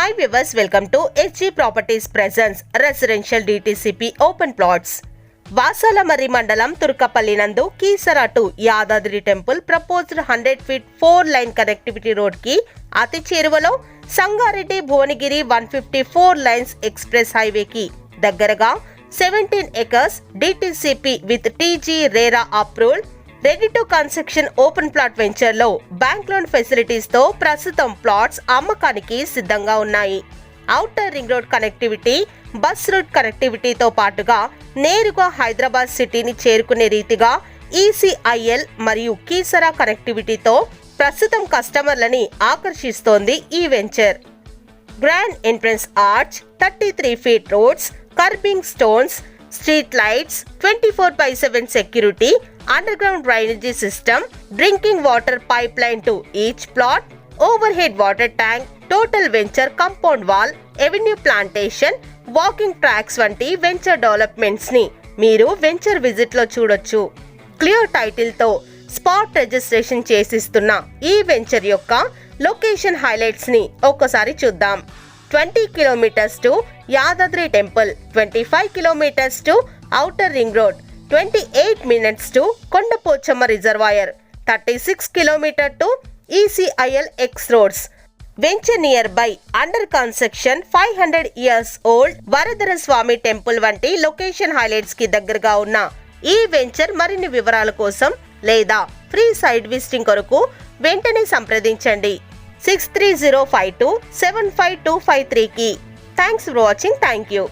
Hi viewers, welcome to HG Properties Presents Residential DTCP Open Plots. Vasalamarri మండలం తుర్కపల్లి నందు Keesara to Yadadri temple proposed 100 feet 4 line connectivity road కి అతి చేరువలో Sangareddy Bhuvanagiri 154 lines express highway కి దగ్గరగా 17 acres DTCP with TG RERA approved ready to construction open plot venture లో bank loan facilities తో ప్రస్తుతం ప్లాట్స్ అమ్మకానికి సిద్ధంగా ఉన్నాయి. Outer ring road connectivity, bus route కనెక్టివిటీతో పాటుగా నేరుగా హైదరాబాద్ సిటీని చేరుకునే రీతిగా ECIL మరియు కీసరా కనెక్టివిటీతో ప్రస్తుతం కస్టమర్లని ఆకర్షిస్తోంది ఈ venture. Grand entrance arch, 33 feet roads, kerbing stones, street lights, 24/7 security, underground drainage system, drinking water pipeline to each plot, overhead water tank, total venture compound wall, avenue plantation, walking tracks వంటి venture developments ని మీరు venture visit లో చూడొచ్చు. Clear title తో spot registration చేసిస్తున్న ఈ venture యొక్క location highlights ని ఒక్కసారి చూద్దాం. 20 kilometers to Yadadri temple, 25 kilometers to outer ring road, 28 minutes to Kondapochamma reservoir, 36 kilometers to ECIL X roads. Venture near by under construction 500 years old Varadara Swamy temple వంటి location highlights కి దగ్గరగా ఉన్న ఈ వెంచర్ మరిన్ని వివరాల కోసం లేదా ఫ్రీ సైట్ విజిటింగ్ కొరకు వెంటనే సంప్రదించండి 6305275253 కి. Thanks for watching. Thank you.